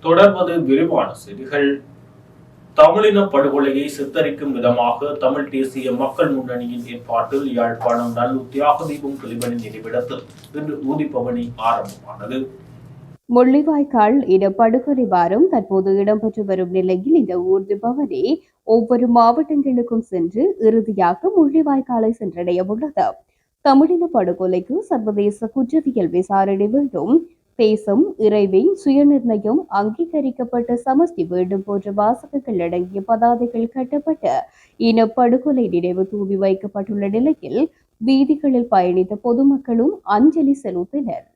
தொடர்வது விரிவான செய்திகள். தமிழின படுகொலையை சித்தரிக்கும் விதமாக தமிழ் தேசிய மக்கள் முன்னணியின் ஏற்பாட்டில் யாழ்ப்பாணம் நல்லூர் தியாக தீபம் கிளிவனின் நினைவிடத்தில் இன்று ஊதிப்பவனி ஆரம்பமானது. முள்ளிவாய்க்கால் இனப்படுகொலை வாரம் தற்போது இடம்பெற்று வரும் நிலையில் இந்த ஊர்தி பவனி ஒவ்வொரு மாவட்டங்களுக்கும் சென்று இறுதியாக முள்ளிவாய்க்காலை சென்றடைய உள்ளது. தமிழின படுகொலைக்கு சர்வதேச குற்றவியல் விசாரணை வேண்டும், தேசம், இறைமை, சுயநிர்ணயம், அங்கீகரிக்கப்பட்ட சமஷ்டி வேண்டும் போன்ற வாசகங்கள் அடங்கிய பதாதைகள் கட்டப்பட்ட இனப்படுகொலை நினைவு தூவி வைக்கப்பட்டுள்ள நிலையில் வீதிகளில் பயணித்த பொதுமக்களும் அஞ்சலி செலுத்தினர்.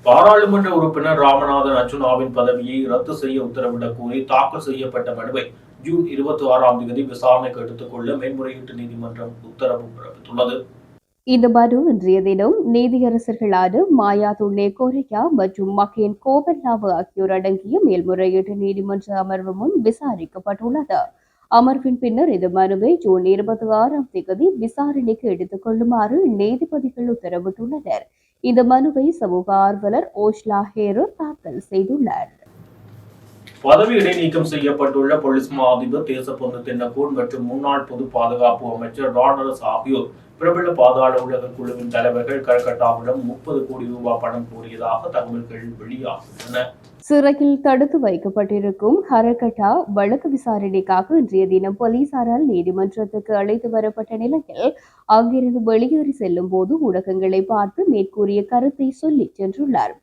பாராளுமன்ற உறுப்பினர் ராமநாதன் அர்ச்சுனாவின் பதவியை ரத்து செய்ய உத்தரவிடக் கோரி தாக்கல் செய்யப்பட்ட மனுவை ஜூன் 26ஆம் தேதி விசாரணைக்கு எடுத்துக் கொள்ள மேன்முறையீட்டு நீதிமன்றம் உத்தரவு பிறப்பித்துள்ளது. இந்த மனு இன்றைய தினம் நீதியரசர்களான மாயா துண்ணே கோரையா மற்றும் மகேன் கோபல்லாவு ஆகியோர் அடங்கிய மேல்முறையீட்டு நீதிமன்ற அமர்வு முன் விசாரிக்கப்பட்டுள்ளது. அமர்வின் பின்னர் இந்த மனுவை ஜூன் 26ஆம் தேதி விசாரணைக்கு எடுத்துக் கொள்ளுமாறு நீதிபதிகள் உத்தரவிட்டுள்ளனர். இந்த மனுவை சமூக ஆர்வலர் ஓஷ்லா ஹேரோ தாக்கல் செய்துள்ளார். பதவி இடைநீக்கம் செய்யப்பட்டுள்ள போலீஸ் மா அதிபர் தேசப்பொந்து தென்னகோன் மற்றும் முன்னாள் பொது பாதுகாப்பு அமைச்சர் ராணரஸ் ஆகியோர் பிரபல பாதாள உலக குழுவின் தலைவர்கள் கல்கட்டாவிடம் 30 கோடி ரூபாய் பணம் கோரியதாக தகவல்கள் வெளியாகின்றன. சிறையில் தடுத்து வைக்கப்பட்டிருக்கும் ஹரகட்டா வழக்கு விசாரணைக்காக இன்றைய தினம் போலீசாரால் நீதிமன்றத்துக்கு அழைத்து வரப்பட்ட நிலையில் அங்கிருந்து வெளியேறி செல்லும் போது ஊடகங்களை பார்த்து மேற்கூறிய கருத்தை சொல்லிச் சென்றுள்ளார்.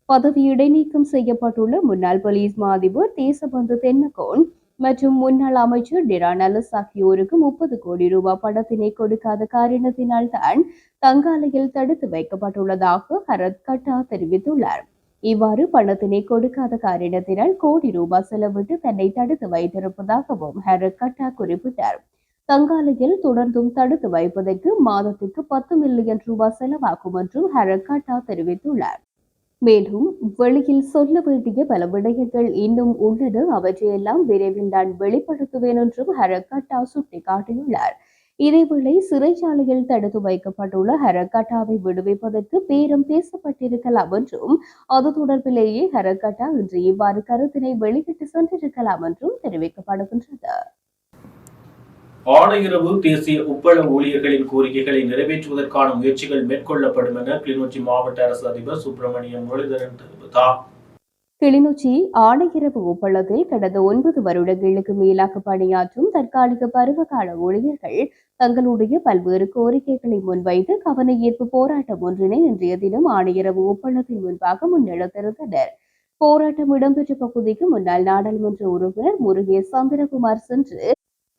பதவி இடைநீக்கம் செய்யப்பட்டுள்ள முன்னாள் போலீஸ் மா அதிபர் தேசபந்து தென்னகோன் மற்றும் முன்னாள் அமைச்சர் டிரானலஸ் ஆகியோருக்கு 30 கோடி ரூபாய் பணத்தினை கொடுக்காத காரணத்தினால் தான் தங்காலையில் தடுத்து வைக்கப்பட்டுள்ளதாக ஹரத் கட்டா தெரிவித்துள்ளார். இவ்வாறு பணத்தினை கொடுக்காத காரணத்தினால் கோடி ரூபாய் செலவிட்டு தன்னை தடுத்து வைத்திருப்பதாகவும் ஹரத் கட்டா குறிப்பிட்டார். தங்காலையில் தொடர்ந்தும் தடுத்து வைப்பதற்கு மாதத்திற்கு 10 மில்லியன் ரூபாய் செலவாகும் என்றும் ஹரத் கட்டா தெரிவித்துள்ளார். மேலும் வெளியில் சொல்ல வேண்டிய பல விடயங்கள் இன்னும் உள்ளது, அவற்றையெல்லாம் விரைவில் நான் வெளிப்படுத்துவேன் என்றும் ஹரக்கட்டா சுட்டிக்காட்டியுள்ளார். இதேவேளை சிறைச்சாலையில் தடுத்து வைக்கப்பட்டுள்ள ஹரக்கட்டாவை விடுவிப்பதற்கு பேரம் பேசப்பட்டிருக்கலாம் என்றும் அது தொடர்பிலேயே ஹரக்கட்டா இன்று இவ்வாறு கருத்தினை வெளியிட்டு சென்றிருக்கலாம் என்றும் தெரிவிக்கப்படுகின்றது. ஆணையரவு தேசிய உப்பள ஊழியர்களின் கோரிக்கைகளை நிறைவேற்றுவதற்கான முயற்சிகள் மேற்கொள்ளப்படும் என கிளிநொச்சி மாவட்ட அரசு அதிபர் சுப்பிரமணியம் முரளிதரன் தெரிவித்தார். கிளிநொச்சி ஆணையரவு உப்பளத்தில் கடந்த 9 வருடங்களுக்கு மேலாக பணியாற்றும் தற்காலிக பருவகால ஊழியர்கள் தங்களுடைய பல்வேறு கோரிக்கைகளை முன்வைத்து கவன ஈர்ப்பு போராட்டம் ஒன்றினை இன்றைய தினம் ஆணையரவு உப்பளத்தின் முன்பாக முன்னெடுத்திருந்தனர். போராட்டம் இடம்பெற்ற பகுதிக்கு முன்னாள் நாடாளுமன்ற உறுப்பினர் முருகேஷ் சந்திரகுமார் சென்று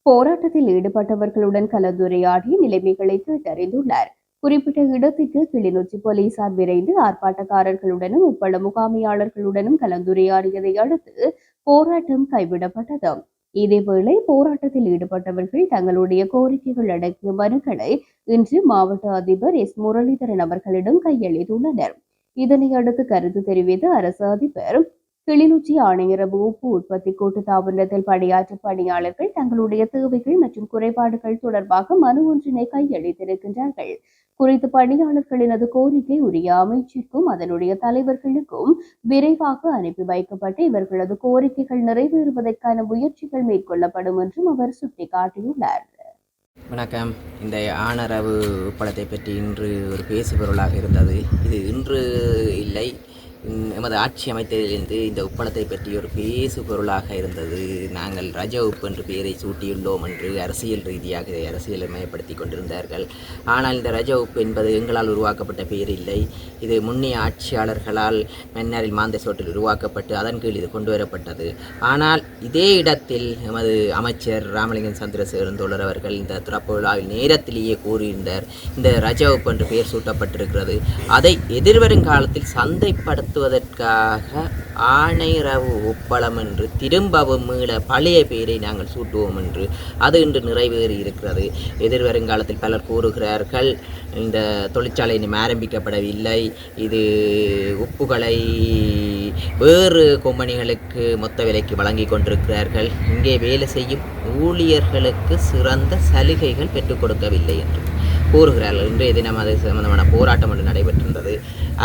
போராட்டத்தில் ஈடுபட்டவர்களுடன் கலந்துரையாடி நிலைமைகளை கேட்டறிந்துள்ளார். குறிப்பிட்ட இடத்திற்கு கிளிநொச்சி போலீசார் விரைந்து ஆர்ப்பாட்டக்காரர்களுடனும் உப்பள முகாமையாளர்களுடனும் கலந்துரையாடியதை அடுத்து போராட்டம் கைவிடப்பட்டது. இதேவேளை போராட்டத்தில் ஈடுபட்டவர்கள் தங்களுடைய கோரிக்கைகள் அடங்கிய மனுக்களை இன்று மாவட்ட அதிபர் எஸ் முரளிதரன் அவர்களிடம் கையளித்துள்ளனர். இதனை அடுத்து கருத்து தெரிவித்த அரசு அதிபர் கிளிநொச்சி ஆணையரவு உப்பு உற்பத்தி கூட்டுத்தாபனத்தில் பணியாற்றும் பணியாளர்கள் தங்களுடைய தேவைகள் மற்றும் குறைபாடுகள் தொடர்பாக மனு ஒன்றினை கையளித்திருக்கின்றார்கள். குறித்த பணியாளர்களினது கோரிக்கை உரிய அமைச்சிற்கும் அதனுடைய தலைவர்களுக்கும் விரைவாக அனுப்பி வைக்கப்பட்டு இவர்களது கோரிக்கைகள் நிறைவேறுவதற்கான முயற்சிகள் மேற்கொள்ளப்படும் என்றும் அவர் சுட்டிக்காட்டியுள்ளார். வணக்கம். இந்த ஆணரவு படத்தை பற்றி இன்று ஒரு பேசுபொருளாக இருந்தது. இது இன்று இல்லை, எமது ஆட்சி அமைத்ததிலிருந்து இந்த உப்பளத்தை பற்றி ஒரு பேசு பொருளாக இருந்தது. நாங்கள் ரஜ உப்பு என்று பெயரை சூட்டியுள்ளோம் என்று அரசியல் ரீதியாக இதை அரசியலை மயப்படுத்தி கொண்டிருந்தார்கள். ஆனால் இந்த ரஜ உப்பு என்பது எங்களால் உருவாக்கப்பட்ட பெயர் இல்லை. இது முன்னைய ஆட்சியாளர்களால் மன்னாரில் மாந்தசோட்டில் உருவாக்கப்பட்டு அதன் கீழ் இது கொண்டு வரப்பட்டது. ஆனால் இதே இடத்தில் எமது அமைச்சர் ராமலிங்கம் சந்திரசேகரன் தோழர் அவர்கள் இந்த திறப்பு விழாவில் நேரத்திலேயே கூறியிருந்தார், இந்த ரஜ உப்பு என்று பெயர் சூட்டப்பட்டிருக்கிறது, அதை எதிர்வரும் காலத்தில் சந்தைப்படுத்த ஆணையரவு உப்பளம் என்று திரும்பவும் மீள பழைய பெயரை நாங்கள் சூட்டுவோம் என்று அது இன்று நிறைவேறி இருக்கிறது. எதிர்வருங்காலத்தில் பலர் கூறுகிறார்கள், இந்த தொழிற்சாலை இன்னும் ஆரம்பிக்கப்படவில்லை, இது உப்புகளை வேறு கம்பெனிகளுக்கு மொத்த விலைக்கு வழங்கி கொண்டிருக்கிறார்கள், இங்கே வேலை செய்யும் ஊழியர்களுக்கு சிறந்த சலுகைகள் பெற்றுக் கொடுக்கவில்லை என்று கூறுகிறார்கள். இன்றைய தினம் அது சம்பந்தமான போராட்டம் ஒன்று நடைபெற்றிருந்தது.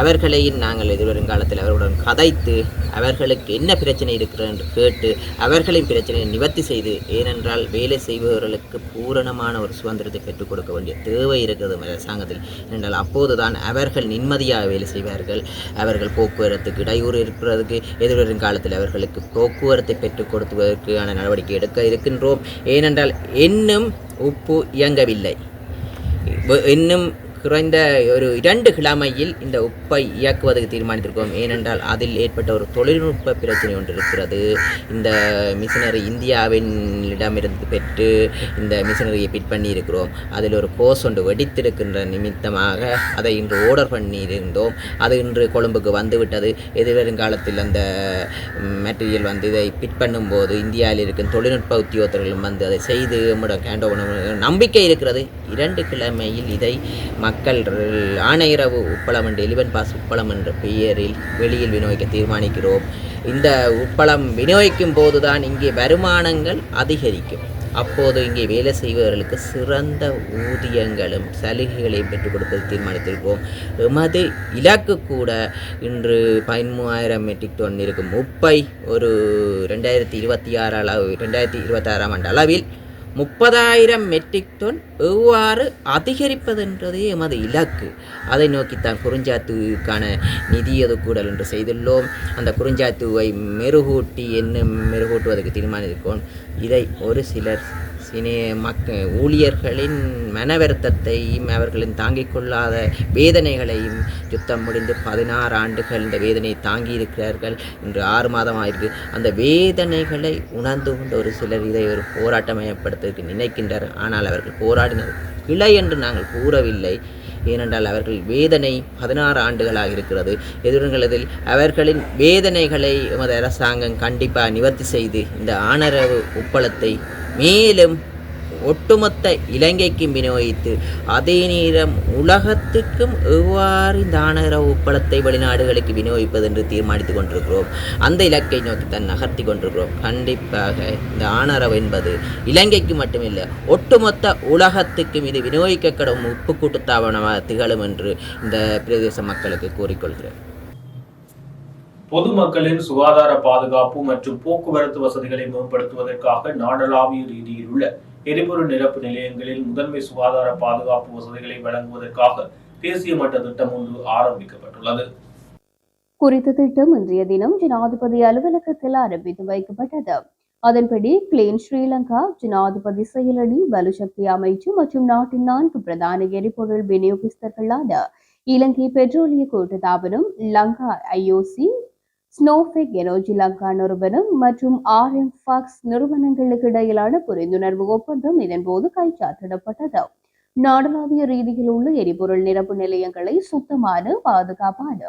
அவர்களையும் நாங்கள் எதிர்வருங்காலத்தில் அவர்களுடன் கதைத்து அவர்களுக்கு என்ன பிரச்சனை இருக்கிறது என்று கேட்டு அவர்களின் பிரச்சனையை நிவர்த்தி செய்து, ஏனென்றால் வேலை செய்பவர்களுக்கு பூரணமான ஒரு சுதந்திரத்தை பெற்றுக் கொடுக்க வேண்டிய தேவை இருக்கிறது அரசாங்கத்தில். என்றால் அப்போதுதான் அவர்கள் நிம்மதியாக வேலை செய்வார்கள். அவர்கள் போக்குவரத்துக்கு இடையூறு இருக்கிறதுக்கு எதிர்வரும் காலத்தில் அவர்களுக்கு போக்குவரத்தை பெற்றுக் கொடுப்பதற்கான நடவடிக்கை எடுக்க இருக்கின்றோம். ஏனென்றால் இன்னும் உப்பு இயங்கவில்லை. இன்னும் குறைந்த ஒரு 2 கிழமையில் இந்த உப்பை இயக்குவதற்கு தீர்மானித்திருக்கோம். ஏனென்றால் அதில் ஏற்பட்ட ஒரு தொழில்நுட்ப பிரச்சனை ஒன்று இருக்கிறது. இந்த மிஷினரி இந்தியாவினிடமிருந்து பெற்று இந்த மிஷினரியை பிட் பண்ணி இருக்கிறோம். அதில் ஒரு கோஸ் ஒன்று வெடித்திருக்கின்ற நிமித்தமாக அதை இன்று ஆர்டர் பண்ணியிருந்தோம். அது இன்று கொழும்புக்கு வந்துவிட்டது. எதிர்வருங்காலத்தில் அந்த மெட்டீரியல் வந்து இதை பிட் பண்ணும்போது இந்தியாவில் இருக்கும் தொழில்நுட்ப உத்தியோகத்தர்களும் வந்து அதை செய்து நம்பிக்கை இருக்கிறது. 2 கிழமையில் இதை மக்கள் ஆணையரவு உப்பளம் என்ற எலிவன் பாஸ் உப்பளம் என்ற பெயரில் வெளியில் விநியோகிக்க தீர்மானிக்கிறோம். இந்த உப்பளம் விநியோகிக்கும் போதுதான் இங்கே வருமானங்கள் அதிகரிக்கும். அப்போது இங்கே வேலை செய்பவர்களுக்கு சிறந்த ஊதியங்களும் சலுகைகளையும் பெற்றுக் கொடுப்பது தீர்மானித்திருக்கிறோம். எமது இலக்கு கூட இன்று 13,000 மெட்ரிக் டன் இருக்கும் உப்பை ஒரு 2026 ஆண்டு அளவில் 30,000 மெட்ரிக் டன் எவ்வாறு அதிகரிப்பதென்றதே எமது இலக்கு. அதை நோக்கித்தான் குறிஞ்சாத்துக்கான நிதி ஒதுக்கூடல் என்று செய்துள்ளோம். அந்த குறிஞ்சாத்துவை மெருகூட்டுவதற்கு தீர்மானித்திருக்கோம். இதை ஒரு சிலர் ஊழியர்களின் மனவருத்தத்தையும் அவர்களின் தாங்கிக் கொள்ளாத வேதனைகளையும் யுத்தம் முடிந்து 16 ஆண்டுகள் இந்த வேதனையை தாங்கி இருக்கிறார்கள். இன்று 6 மாதம் ஆயிருக்கு. அந்த வேதனைகளை உணர்ந்து கொண்ட ஒரு சிலர் இதை ஒரு போராட்டமயப்படுத்துவதற்கு நினைக்கின்றனர். ஆனால் அவர்கள் போராடினது பிழை என்று நாங்கள் கூறவில்லை. ஏனென்றால் அவர்கள் வேதனை 16 ஆண்டுகளாக இருக்கிறது. எதிர்காலத்தில் அவர்களின் வேதனைகளை எமது அரசாங்கம் கண்டிப்பாக நிவர்த்தி செய்து இந்த ஆணரவு உப்பளத்தை மேலும் ஒட்டுமொத்த இலங்கைக்கும் விநியோகித்து அதே நேரம் உலகத்துக்கும் எவ்வாறு இந்த ஆணரவு உப்பளத்தை வெளிநாடுகளுக்கு விநியோகிப்பது என்று தீர்மானித்துக் கொண்டிருக்கிறோம். அந்த இலக்கை நோக்கித்தான் நகர்த்தி கொண்டிருக்கிறோம். கண்டிப்பாக இந்த ஆணரவு என்பது இலங்கைக்கு மட்டுமில்லை, ஒட்டுமொத்த உலகத்துக்கும் இது விநியோகிக்கப்படும் உப்பு கூட்டுத்தாபனமாக திகழும் என்று இந்த பிரதேச மக்களுக்கு கூறிக்கொள்கிறேன். பொதுமக்களின் சுகாதார பாதுகாப்பு மற்றும் போக்குவரத்து வசதிகளை மேம்படுத்துவதற்காக நாடளாவிய ரீதியில் உள்ள எரிபொருள் நிரப்பு நிலையங்களில் முதன்மை சுகாதார பாதுகாப்பு வசதிகளை வழங்குவதற்காக தேசிய மட்ட திட்டம் ஒன்று ஆரம்பிக்கப்பட்டுள்ளது. குறித்த திட்டம் இன்றைய தினம் ஜனாதிபதி அலுவலகத்தில் ஆரம்பித்து வைக்கப்பட்டது. அதன்படி கிளீன் ஸ்ரீலங்கா, ஜனாதிபதி செயலணி, வலுசக்தி அமைச்சு மற்றும் நாட்டின் 4 பிரதான எரிபொருள் விநியோகஸ்தர்களான இலங்கை பெட்ரோலிய கூட்டுத்தாபனம், லங்கா ஐஓசி, ஸ்னோஃபெக் எனர்ஜி லங்கா நிறுவனம் மற்றும் RMFAX நிறுவனங்களுக்கு இடையிலான புரிந்துணர்வு ஒப்பந்தம் இதன்போது கைச்சாத்திடப்பட்டது. நாடளாவிய ரீதியில் உள்ள எரிபொருள் நிரப்பு நிலையங்களை சுத்தமான, பாதுகாப்பான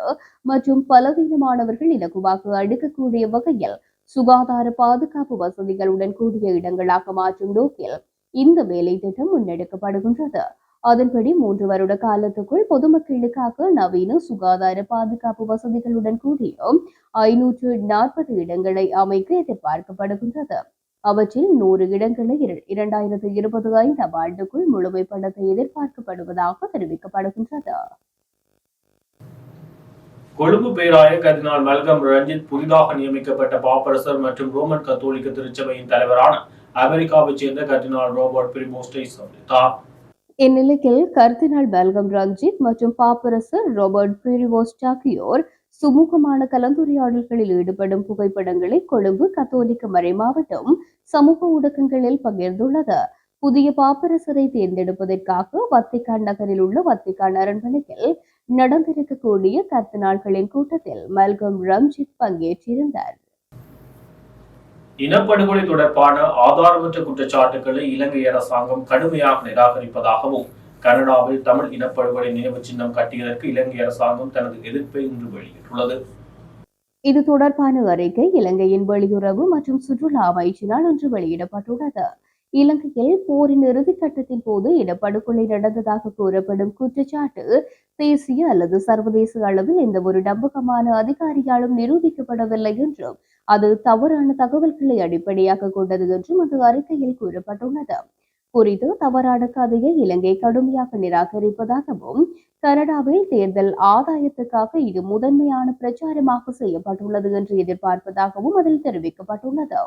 மற்றும் பலவீனமானவர்கள் இலகுவாக அடுக்கக்கூடிய வகையில் சுகாதார பாதுகாப்பு வசதிகளுடன் கூடிய இடங்களாக மாற்றும் நோக்கில் இந்த வேலை திட்டம் முன்னெடுக்கப்படுகின்றது. அதன்படி 3 வருட காலத்துக்குள் பொதுமக்களுக்காக நவீன சுகாதார பாதுகாப்பு வசதிகளுடன் கூடிய 540 இடங்களை அமைக்க எதிர்பார்க்கப்படுகின்றது. அவற்றில் 100 இடங்களை 2025ஆம் ஆண்டுக்குள் முழுமைப்படுத்த எதிர்பார்க்கப்படுவதாக தெரிவிக்கப்படுகின்றது. கொழும்பு பேராய கர்தினால் மல்கம் ரஞ்சித் புதிதாக நியமிக்கப்பட்ட பாப்பரசர் மற்றும் ரோமன் கத்தோலிக்க திருச்சபையின் தலைவரான அமெரிக்காவைச் சேர்ந்த கர்தினால் ரோபர்ட் பிரிமோஸ்டை சந்தித்தார். இந்நிலையில் கர்தினால் மல்கம் ரஞ்சித் மற்றும் பாப்பரசர் ரோபர்ட் பிரிவோஸ்ட் ஆகியோர் சுமூகமான கலந்துரையாடல்களில் ஈடுபடும் புகைப்படங்களை கொழும்பு கத்தோலிக்க மறைமாவட்டம் சமூக ஊடகங்களில் பகிர்ந்துள்ளது. புதிய பாப்பரசரை தேர்ந்தெடுப்பதற்காக வத்திக்கான் நகரில் உள்ள வத்திக்கான் அரண்மனையில் நடந்திருக்கக்கூடிய கர்தினால்களின் கூட்டத்தில் மல்கம் ரஞ்சித் பங்கேற்றிருந்தார். இனப்படுகொலை தொடர்பான ஆதாரமற்ற குற்றச்சாட்டுகளை இலங்கை அரசாங்கம் கடுமையாக நிராகரிப்பதாகவும் கனடாவில் தமிழ் இனப்படுகொலை நினைவு சின்னம் கட்டியதற்கு இலங்கை அரசாங்கம் தனது எதிர்ப்பை இன்று வெளியிட்டுள்ளது. இது தொடர்பான அறிக்கை இலங்கையின் வெளியுறவு மற்றும் சுற்றுலா அமைச்சினால் இன்று வெளியிடப்பட்டுள்ளது. இலங்கையில் போரின் இறுதிக்கட்டத்தின் போது இனப்படுகொலை நடந்ததாக கூறப்படும் குற்றச்சாட்டு தேசிய அல்லது சர்வதேச அளவில் எந்த ஒரு நம்பகமான அதிகாரியாலும் நிரூபிக்கப்படவில்லை என்றும் அது தவறான தகவல்களை அடிப்படையாக கொண்டது என்றும் அந்த அறிக்கையில் கூறப்பட்டுள்ளது. குறித்து தவறான கதையை இலங்கை கடுமையாக நிராகரிப்பதாகவும் கனடாவில் தேர்தல் ஆதாயத்துக்காக இது முதன்மையான பிரச்சாரமாக செய்யப்பட்டுள்ளது என்று எதிர்பார்ப்பதாகவும் அதில் தெரிவிக்கப்பட்டுள்ளது.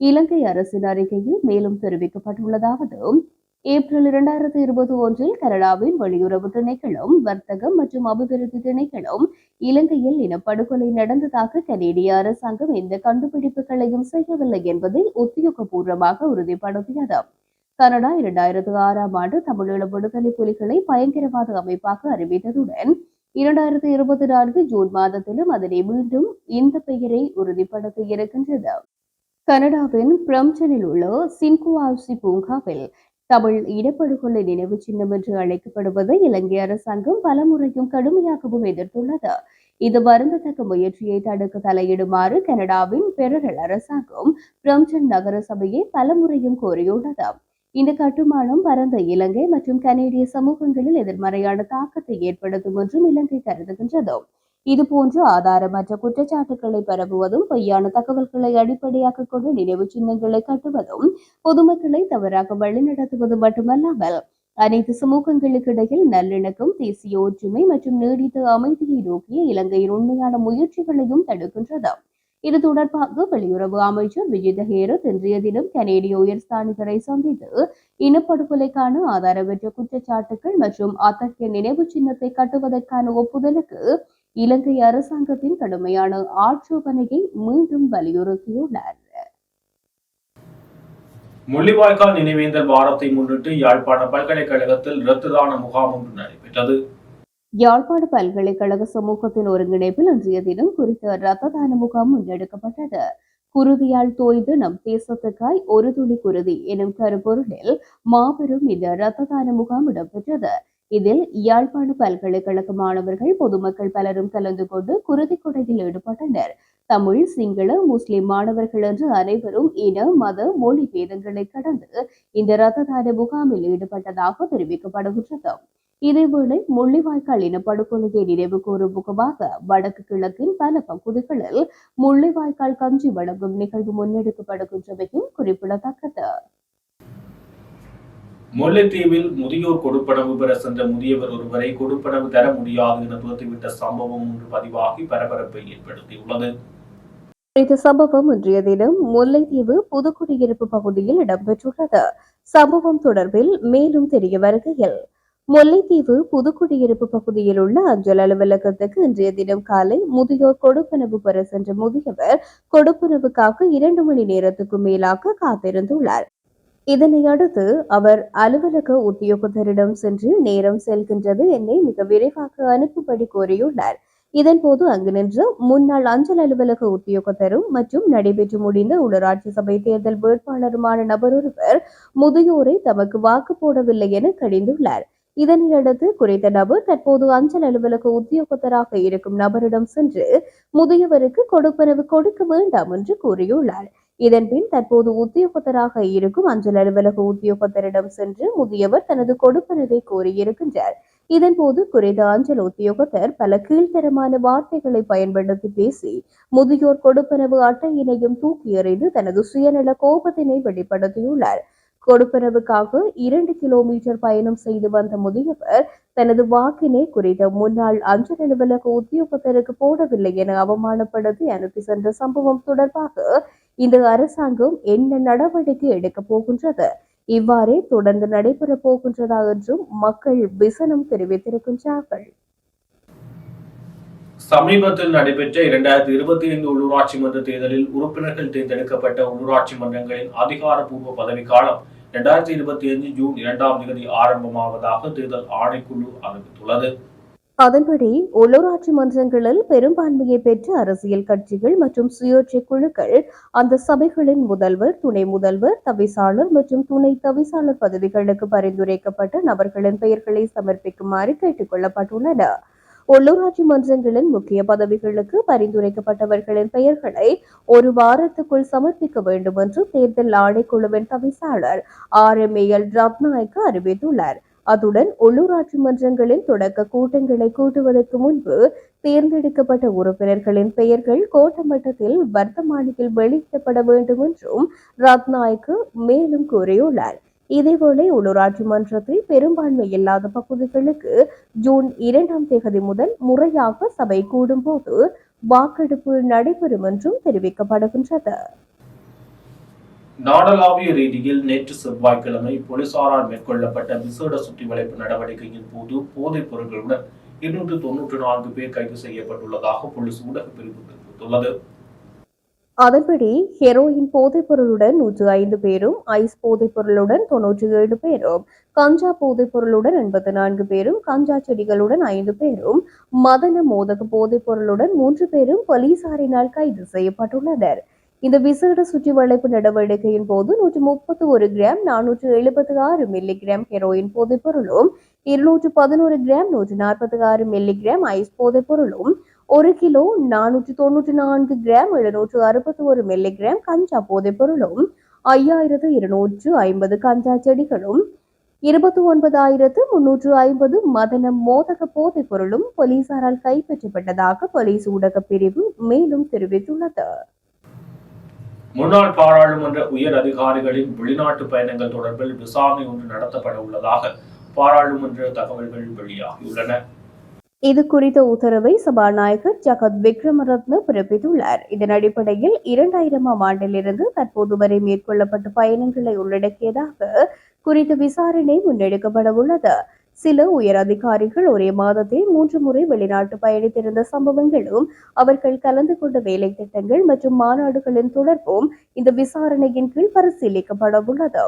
இலங்கை அரசின் அறிக்கையில் மேலும் தெரிவிக்கப்பட்டுள்ளதாவது ஏப்ரல் 2021 கனடாவின் வெளியுறவு திணைக்களம், வர்த்தகம் மற்றும் அபிவிருத்தி திணைக்களம் இலங்கையில் இனப்படுகொலை நடந்ததாக கனேடிய அரசாங்கம் எந்த கண்டுபிடிப்புகளையும் செய்யவில்லை என்பதை உத்தியோகபூர்வமாக உறுதிப்படுத்தியது. கனடா 2006ஆம் ஆண்டு தமிழீழ விடுதலை புலிகளை பயங்கரவாத அமைப்பாக அறிவித்ததுடன் 2024 ஜூன் மாதத்திலும் அதனை மீண்டும் இந்த பெயரை உறுதிப்படுத்தி இருக்கின்றது. கனடாவின் பிரம்டனில் உள்ள சின்குவாசி பூங்காவில் தமிழ் இனப்படுகொலை நினைவு சின்னம் என்று அழைக்கப்படுவதை இலங்கை அரசாங்கம் பலமுறையும் கடுமையாகவும் எதிர்த்துள்ளது. இது வருந்தத்தக்க முயற்சியை தடுக்க தலையிடுமாறு கனடாவின் பெடரல் அரசாங்கம் பிரம்டன் நகர சபையை பலமுறையும் கோரியுள்ளது. இந்த கட்டுமானம் பரந்த இலங்கை மற்றும் கனேடிய சமூகங்களில் எதிர்மறையான தாக்கத்தை ஏற்படுத்தும் என்றும் இலங்கை கருதுகின்றது. இதுபோன்ற ஆதாரமற்ற குற்றச்சாட்டுகளை பரப்புவதும், பொய்யான தகவல்களை அடிப்படையாக கொண்டு நினைவு சின்னங்களை கட்டுவதும், பொதுமக்களை தவறாக வழிநடத்துவது மட்டுமல்லாமல் அனைத்து சமூகங்களுக்கு இடையில் நல்லிணக்கம், தேசிய ஒற்றுமை மற்றும் நீடித்த அமைதியை நோக்கிய இலங்கையின் உண்மையான முயற்சிகளையும் தடுக்கின்றது. இது தொடர்பாக வெளியுறவு அமைச்சர் விஜித ஹேரத் இன்றைய தினம் கனேடிய உயர்ஸ்தானிகரை சந்தித்து இனப்படுகொலைக்கான ஆதாரமற்ற குற்றச்சாட்டுகள் மற்றும் அத்தகைய நினைவு சின்னத்தை கட்டுவதற்கான ஒப்புதலுக்கு இலங்கை அரசாங்கத்தின் கடுமையான ஆட்சேபனையை மீண்டும் வலியுறுத்தியுள்ளார். முள்ளிவாய்க்கால் நினைவேந்தல் வாரத்தை முன்னிட்டு யாழ்ப்பாண பல்கலைக்கழகத்தில் இரத்த தான முகாம் ஒன்று நடைபெற்றது. யாழ்ப்பாண பல்கலைக்கழக சமூகத்தின் ஒருங்கிணைப்பில் இன்றைய தினம் குறித்த இரத்த தான முகாம் முன்னெடுக்கப்பட்டது. குருதியால் தோய்ந்து நம் தேசத்துக்காய் ஒரு துளி குருதி எனும் கருப்பொருளில் மாபெரும் இந்த இரத்த தான முகாம் இடம்பெற்றது. இதில் யாழ்ப்பாண பல்கலைக்கழக மாணவர்கள், பொதுமக்கள் பலரும் கலந்து கொண்டு குருதி கொடையில் ஈடுபட்டனர். தமிழ், சிங்கள, முஸ்லிம் மாணவர்கள் என்று அனைவரும் இன, மத, மொழி பேதங்களை கடந்து இந்த இரத்த தான முகாமில் ஈடுபட்டதாக தெரிவிக்கப்படுகின்றது. இதேவேளை முள்ளிவாய்க்கால் இனப்படுகொலையை நினைவு கூறும் முகமாக வடக்கு கிழக்கின் பல பகுதிகளில் முள்ளிவாய்க்கால் கஞ்சி வழங்கும் நிகழ்வு முன்னெடுக்கப்படுகின்றமையும் குறிப்பிடத்தக்கது. முல்லைத்தீவில் முதியோர் கொடுப்பனவு பெற சென்ற முதியவர் ஒருவரை கொடுப்பனவு தர முடியாது என துரத்திவிட்ட சம்பவம் ஒன்று பதிவாகி பரபரப்பை ஏற்படுத்தியுள்ளது. இந்த சம்பவம் இன்றைய தினம் முல்லைத்தீவு புதுக்குடியிருப்பு பகுதியில் இடம்பெற்றுள்ளது. சம்பவம் தொடர்பில் மேலும் தெரிய வருகையில், முல்லைத்தீவு புதுக்குடியிருப்பு பகுதியில் உள்ள அஞ்சல் அலுவலகத்துக்கு இன்றைய தினம் காலை முதியோர் கொடுப்பனவு பெற சென்ற முதியவர் கொடுப்பனவுக்காக 2 மணி நேரத்துக்கு மேலாக காத்திருந்துள்ளார். இதனை அடுத்து அவர் அலுவலக உத்தியோகத்தரிடம் சென்று நேரம் செல்கின்றது, என்னை மிக விரைவாக அனுப்பும்படி கோரியுள்ளார். இதன்போது அங்கு நின்று முன்னாள் அஞ்சல் அலுவலக உத்தியோகத்தரும் மற்றும் நடைபெற்று முடிந்த உள்ளூராட்சி சபை தேர்தல் வேட்பாளருமான நபர் ஒருவர் முதியோரை தமக்கு வாக்கு போடவில்லை என கடிந்துள்ளார். இதனையடுத்து குறித்த நபர் தற்போது அஞ்சல் அலுவலக உத்தியோகத்தராக இருக்கும் நபரிடம் சென்று முதியவருக்கு கொடுப்பனவு கொடுக்க வேண்டாம் என்று கூறியுள்ளார். இதன்பின் தற்போது உத்தியோகத்தராக இருக்கும் அஞ்சல் அலுவலக உத்தியோகத்தரிடம் சென்று முதியவர் தனது கொடுப்பனவை கோரியிருக்கின்றார். இதன்போது குறித்த அஞ்சல் உத்தியோகத்தர் பல கீழ்த்தரமான வார்த்தைகளை பயன்படுத்தி பேசி முதியோர் கொடுப்பனவு அட்டையினையும் தூக்கி எறிந்து தனது சுயநல கோபத்தினை வெளிப்படுத்தியுள்ளார். கொடுப்பனவுக்காக 2 கிலோமீட்டர் பயணம் செய்து வந்த முதியவர் தனது வாக்கினை குறித்த முன்னாள் அஞ்சல் அலுவலக உத்தியோகத்தருக்கு போடவில்லை என அவமானப்படுத்தி அனுப்பி சென்ற சம்பவம் தொடர்பாக இந்த அரசாங்கம் என்ன நடவடிக்கை எடுக்கப் போகின்றது, இவ்வாறே தொடர்ந்து நடைபெறப் போகின்றதா என்றும் மக்கள் விசனம் தெரிவித்திருக்கின்றார்கள். சமீபத்தில் நடைபெற்ற 2025 உள்ளூராட்சி மன்ற தேர்தலில் உறுப்பினர்கள் தேர்ந்தெடுக்கப்பட்ட உள்ளூராட்சி மன்றங்களின் அதிகாரப்பூர்வ பதவிக்காலம் 2025 ஜூன் 2ஆம் தேதி ஆரம்பமாவதாக தேர்தல் ஆணைக்குழு அறிவித்துள்ளது. அதன்படி உள்ளூராட்சி மன்றங்களில் பெரும்பான்மையை பெற்ற அரசியல் கட்சிகள் மற்றும் சுயேட்சை குழுக்கள் அந்த சபைகளின் முதல்வர், துணை முதல்வர், தவிசாளர் மற்றும் துணை தவிசாளர் பதவிகளுக்கு பரிந்துரைக்கப்பட்ட நபர்களின் பெயர்களை சமர்ப்பிக்குமாறு கேட்டுக் கொள்ளப்பட்டுள்ளன. உள்ளூராட்சி மன்றங்களின் முக்கிய பதவிகளுக்கு பரிந்துரைக்கப்பட்டவர்களின் பெயர்களை ஒரு வாரத்துக்குள் சமர்ப்பிக்க வேண்டும் என்று தேர்தல் ஆணைக்குழுவின் தவிசாளர் RMAL ரத்நாயக்க அறிவித்துள்ளார். அத்துடன் உள்ளூராட்சி மன்றங்களின் தொடக்க கூட்டங்களை கூட்டுவதற்கு முன்பு தேர்ந்தெடுக்கப்பட்ட உறுப்பினர்களின் பெயர்கள் கோட்ட மட்டத்தில் வர்த்தமானியில் வெளியிடப்பட வேண்டும் என்றும் ரத்நாயக்கு மேலும் கூறியுள்ளார். இதேவேளை உள்ளூராட்சி மன்றத்தில் பெரும்பான்மை இல்லாத பகுதிகளுக்கு ஜூன் 2ஆம் தேதி முதல் முறையாக சபை கூடும் போது வாக்கெடுப்பு நடைபெறும் என்றும் தெரிவிக்கப்படுகின்றது. நாடளாவிய ரீதியில் நேற்று செவ்வாய்க்கிழமை போலீசாரால் மேற்கொள்ளப்பட்ட விசேட சுற்றிவளைப்பு நடவடிக்கையின் போது போதைப் பொருட்களுடன் 294 பேர் கைது செய்யப்பட்டுள்ளதாக போலீஸ் ஊடக பிரிவு தெரிவித்துள்ளது. அதன்படி ஹெரோயின் போதைப் பொருளுடன் 105 பேரும், ஐஸ் போதைப் பொருளுடன் 97 பேரும், கஞ்சா போதைப் பொருளுடன் 84 பேரும், கஞ்சா செடிகளுடன் 5 பேரும், மதன மோதக போதைப் பொருளுடன் 3 பேரும் போலீசாரினால் கைது செய்யப்பட்டுள்ளனர். இந்த விசேட சுற்றிவளைப்பு நடவடிக்கையின் போது 131 கிராம் 476 மில்லிகிராம் ஹெரோயின் போதைப் பொருளும், 211 கிராம் 146 மில்லிகிராம் ஐஸ் போதைப் பொருளும், 1 கிலோ 494 கிராம் 761 மில்லிகிராம் கஞ்சா போதைப் பொருளும், 5250 கஞ்சா செடிகளும், 29,350 மதன மோதக போதைப் பொருளும் போலீசாரால் கைப்பற்றப்பட்டதாக போலீஸ் ஊடக பிரிவு மேலும் தெரிவித்துள்ளது. முன்னாள் பாராளுமன்ற உயர் அதிகாரிகளின் வெளிநாட்டு பயணங்கள் தொடர்பில் விசாரணை ஒன்று நடத்தப்பட உள்ளதாக பாராளுமன்ற தகவல்கள் வெளியாகியுள்ளன. இது குறித்த உத்தரவை சபாநாயகர் ஜகத் விக்ரமரத்ன பிறப்பித்துள்ளார். இதன் அடிப்படையில் 2000ஆம் ஆண்டிலிருந்து தற்போது வரை மேற்கொள்ளப்பட்ட பயணங்களை உள்ளடக்கியதாக குறித்த விசாரணை முன்னெடுக்கப்பட உள்ளது. சில உயர் அதிகாரிகள் ஒரே மாதத்தில் 3 முறை வெளிநாட்டு பயணித்திருந்த சம்பவங்களும் அவர்கள் கலந்து கொண்ட வேலை திட்டங்கள் மற்றும் மாநாடுகளின் தொடர்பும் இந்த விசாரணையின் கீழ் பரிசீலிக்கப்பட உள்ளது.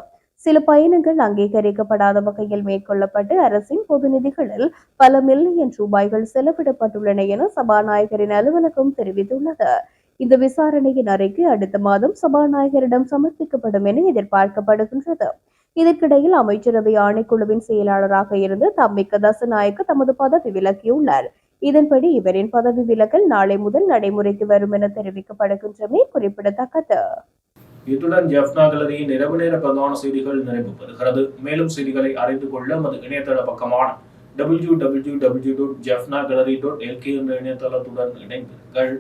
சில பயணங்கள் அங்கீகரிக்கப்படாத வகையில் மேற்கொள்ளப்பட்டு அரசின் பொது நிதிகளில் பல மில்லியன் ரூபாய்கள் செலவிடப்பட்டுள்ளன என சபாநாயகரின் அலுவலகம் தெரிவித்துள்ளது. இந்த விசாரணையின் அறிக்கை அடுத்த மாதம் சபாநாயகரிடம் சமர்ப்பிக்கப்படும் என எதிர்பார்க்கப்படுகின்றது. இதற்கிடையில் அமைச்சரவை ஆணைக்குழுவின் செயலாளராக இருந்து தம்மிக்க தசநாயக்க தமது பதவி விலக்கியுள்ளார். இதன்படி இவரின் பதவி விலகல் நாளை முதல் நடைமுறைக்கு வரும் என தெரிவிக்கப்படுகின்றமை குறிப்பிடத்தக்கது. இத்துடன் ஜெஃப்னா கேலரியின் இரவு நேர பிரதான செய்திகள் நிறைவு பெறுகிறது. மேலும் செய்திகளை அறிந்து கொள்ள நமது இணையதள பக்கமான www.jeffnagallery.lk என்ற இணையதளத்துடன் இணைந்தீர்கள்.